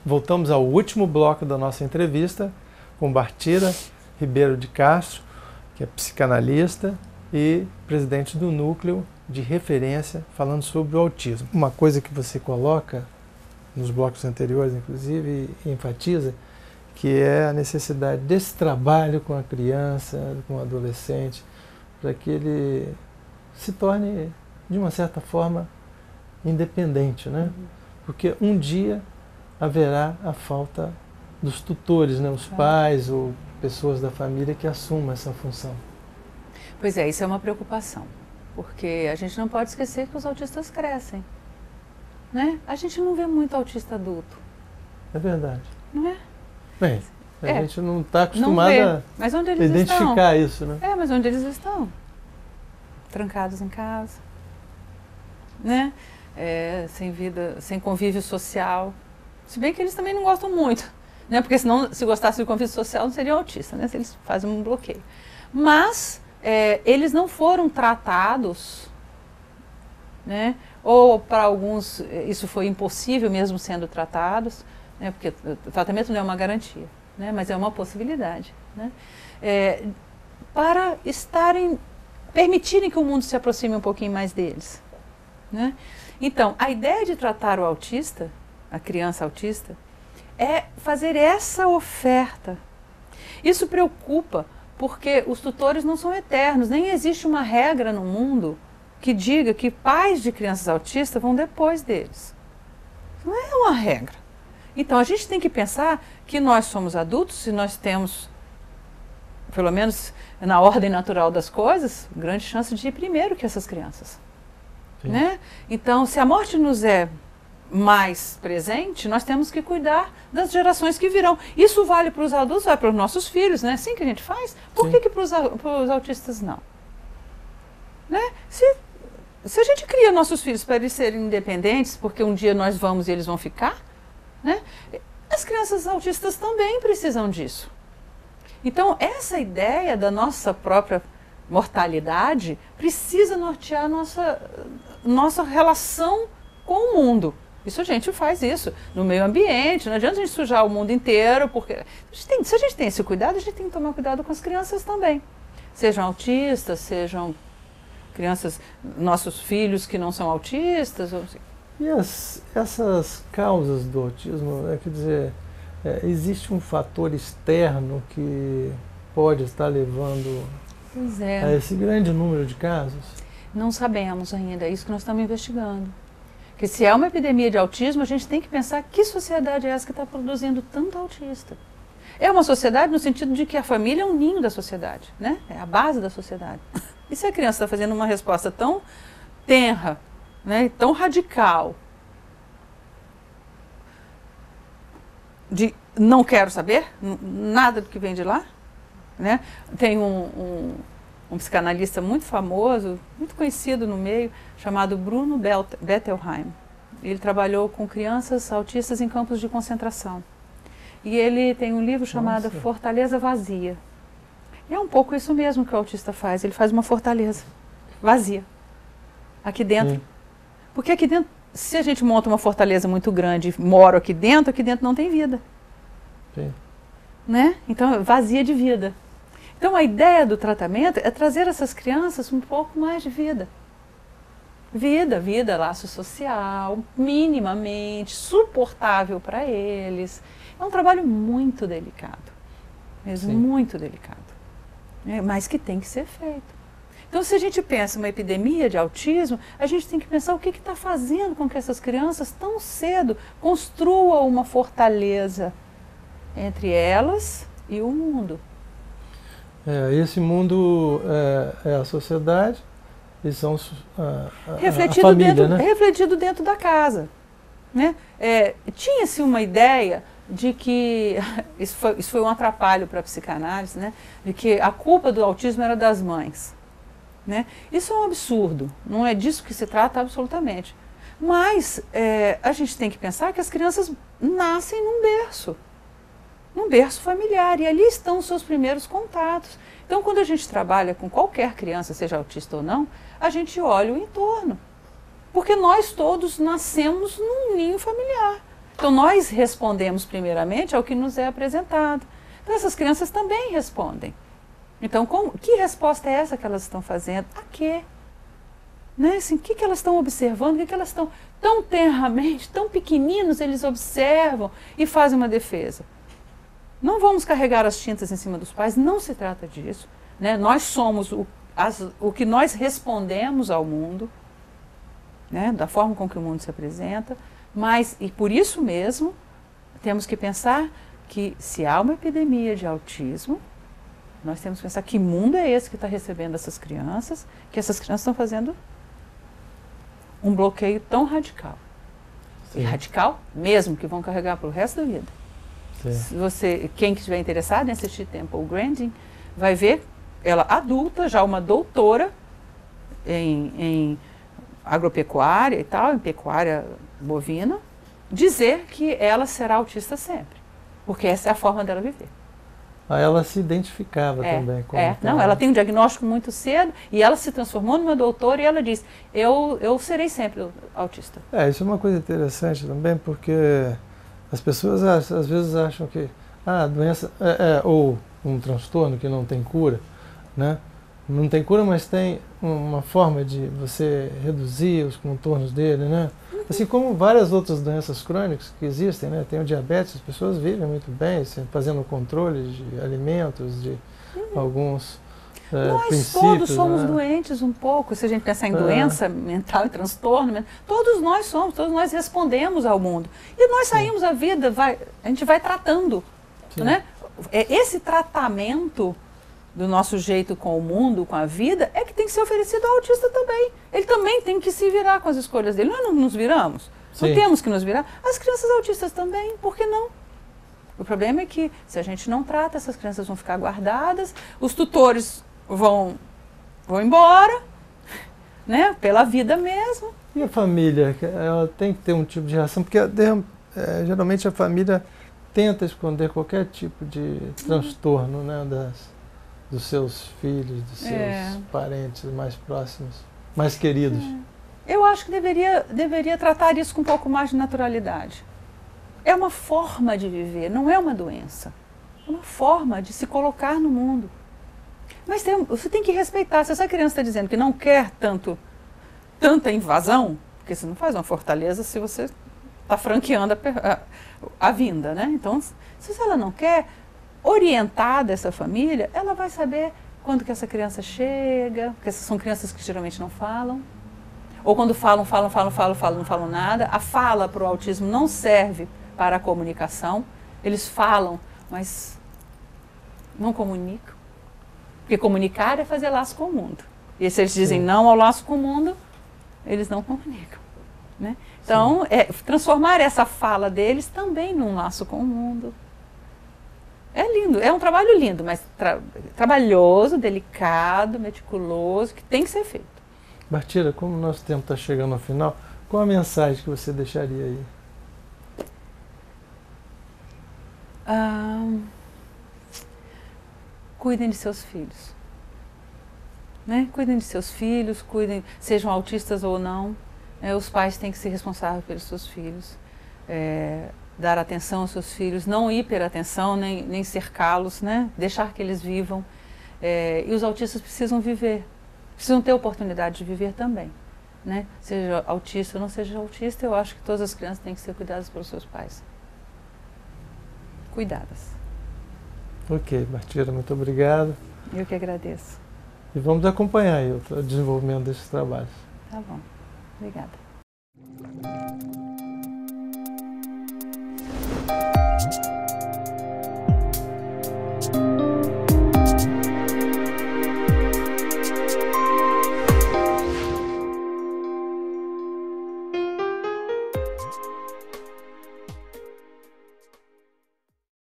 Voltamos ao último bloco da nossa entrevista com Bartira Ribeiro de Castro, que é psicanalista e presidente do Núcleo de Referência, falando sobre o autismo. Uma coisa que você coloca nos blocos anteriores, inclusive, e enfatiza, que é a necessidade desse trabalho com a criança, com o adolescente, para que ele se torne, de uma certa forma, independente, né? Porque um dia haverá a falta dos tutores, né? Os pais ou pessoas da família que assumam essa função. Pois é, isso é uma preocupação, porque a gente não pode esquecer que os autistas crescem, né? A gente não vê muito autista adulto. É verdade. Não é? Bem, a gente não está acostumado a identificar isso, né? Mas onde eles estão? Trancados em casa, né? Sem vida, sem convívio social. Se bem que eles também não gostam muito, né? Porque senão, se gostassem de convívio social, não seriam autistas, né? Se eles fazem um bloqueio. Mas eles não foram tratados, né? Ou para alguns isso foi impossível mesmo sendo tratados, né? Porque o tratamento não é uma garantia, né? Mas é uma possibilidade, né? Para permitirem que o mundo se aproxime um pouquinho mais deles, né? Então, a ideia de tratar o autista, a criança autista, é fazer essa oferta. Isso preocupa porque os tutores não são eternos, nem existe uma regra no mundo que diga que pais de crianças autistas vão depois deles. Não é uma regra. Então a gente tem que pensar que nós somos adultos e nós temos, pelo menos na ordem natural das coisas, grande chance de ir primeiro que essas crianças. Né? Então, se a morte nos é mais presente, nós temos que cuidar das gerações que virão. Isso vale para os adultos, vale para os nossos filhos, né? Assim que a gente faz. Por que para os autistas não? Né? Se a gente cria nossos filhos para eles serem independentes, porque um dia nós vamos e eles vão ficar, né? As crianças autistas também precisam disso. Então, essa ideia da nossa própria mortalidade precisa nortear nossa relação com o mundo. Isso a gente faz isso no meio ambiente, não adianta a gente sujar o mundo inteiro, porque se a gente tem esse cuidado, a gente tem que tomar cuidado com as crianças também. Sejam autistas, sejam crianças, nossos filhos que não são autistas. E essas causas do autismo, quer dizer, existe um fator externo que pode estar levando a esse grande número de casos? Não sabemos ainda, é isso que nós estamos investigando. Porque se é uma epidemia de autismo, a gente tem que pensar que sociedade é essa que está produzindo tanto autista. É uma sociedade no sentido de que a família é um ninho da sociedade, né? É a base da sociedade. E se a criança está fazendo uma resposta tão tenra, né, tão radical, de não quero saber nada do que vem de lá, né? Tem um psicanalista muito famoso, muito conhecido no meio, chamado Bruno Bettelheim. Ele trabalhou com crianças autistas em campos de concentração. E ele tem um livro chamado Fortaleza Vazia. E é um pouco isso mesmo que o autista faz, ele faz uma fortaleza vazia, aqui dentro. Porque aqui dentro, se a gente monta uma fortaleza muito grande e mora aqui dentro não tem vida. Né? Então, vazia de vida. Então, a ideia do tratamento é trazer essas crianças um pouco mais de vida. Vida, laço social, minimamente suportável para eles. É um trabalho muito delicado, mesmo muito delicado, mas que tem que ser feito. Então, se a gente pensa uma epidemia de autismo, a gente tem que pensar o que está fazendo com que essas crianças tão cedo construam uma fortaleza entre elas e o mundo. Esse mundo é a sociedade e são a família, né? Refletido dentro da casa. Né? Tinha-se uma ideia de que, isso foi um atrapalho para a psicanálise, né? De que a culpa do autismo era das mães. né? Isso é um absurdo, não é disso que se trata absolutamente. Mas a gente tem que pensar que as crianças nascem num berço familiar, e ali estão os seus primeiros contatos. Então, quando a gente trabalha com qualquer criança, seja autista ou não, a gente olha o entorno. Porque nós todos nascemos num ninho familiar. Então, nós respondemos primeiramente ao que nos é apresentado. Então, essas crianças também respondem. Então, que resposta é essa que elas estão fazendo? A quê? Né? Assim, o que elas estão observando? O que elas estão tão tenramente, tão pequeninos, eles observam e fazem uma defesa. Não vamos carregar as tintas em cima dos pais, não se trata disso. Né? Nós somos o que nós respondemos ao mundo, né? Da forma com que o mundo se apresenta, mas, e por isso mesmo, temos que pensar que se há uma epidemia de autismo, nós temos que pensar que mundo é esse que está recebendo essas crianças, que essas crianças estão fazendo um bloqueio tão radical. Sim. E radical mesmo, que vão carregar para o resto da vida. Sim. Se quem estiver interessado em assistir Temple Grandin, vai ver ela adulta, já uma doutora em agropecuária e tal, em pecuária bovina, dizer que ela será autista sempre, porque essa é a forma dela viver. Ela se identificava também com não, ela tem um diagnóstico muito cedo e ela se transformou numa doutora e ela diz, eu serei sempre autista. Isso é uma coisa interessante também, porque as pessoas às vezes acham que a doença ou um transtorno que não tem cura, né? Não tem cura, mas tem uma forma de você reduzir os contornos dele, né? Assim como várias outras doenças crônicas que existem, né? Tem o diabetes, as pessoas vivem muito bem, fazendo controles de alimentos, de alguns princípios. Nós todos somos doentes um pouco, se a gente pensar em doença mental e transtorno, todos nós respondemos ao mundo. E nós saímos a vida, a gente vai tratando, né? Esse tratamento do nosso jeito com o mundo, com a vida, é que tem que ser oferecido ao autista também. Ele também tem que se virar com as escolhas dele. Nós não nos viramos? Sim. Não temos que nos virar? As crianças autistas também, por que não? O problema é que, se a gente não trata, essas crianças vão ficar guardadas, os tutores vão embora, né, pela vida mesmo. E a família? Ela tem que ter um tipo de reação, porque geralmente a família tenta esconder qualquer tipo de transtorno, né, dos seus filhos, dos seus parentes mais próximos, mais queridos. Eu acho que deveria tratar isso com um pouco mais de naturalidade. É uma forma de viver, não é uma doença. É uma forma de se colocar no mundo. Mas você tem que respeitar. Se essa criança está dizendo que não quer tanta invasão, porque você não faz uma fortaleza se você está franqueando a vinda, né? Então, se ela não quer, orientada essa família, ela vai saber quando que essa criança chega, porque essas são crianças que geralmente não falam, ou quando falam, não falam nada. A fala para o autismo não serve para a comunicação, eles falam, mas não comunicam, porque comunicar é fazer laço com o mundo, e se eles dizem não ao laço com o mundo, eles não comunicam, né? Então, transformar essa fala deles também num laço com o mundo. É lindo, é um trabalho lindo, mas trabalhoso, delicado, meticuloso, que tem que ser feito. Bartira, como o nosso tempo está chegando ao final, qual a mensagem que você deixaria aí? Cuidem de seus filhos. Né? Cuidem de seus filhos, sejam autistas ou não. Os pais têm que ser responsáveis pelos seus filhos. Dar atenção aos seus filhos, não hiperatenção, nem cercá-los, né? Deixar que eles vivam. E os autistas precisam viver, precisam ter oportunidade de viver também, né? Seja autista ou não seja autista, eu acho que todas as crianças têm que ser cuidadas pelos seus pais. Cuidadas. Ok, Bartira, muito obrigado. Eu que agradeço. E vamos acompanhar aí o desenvolvimento desses trabalhos. Tá bom. Obrigada.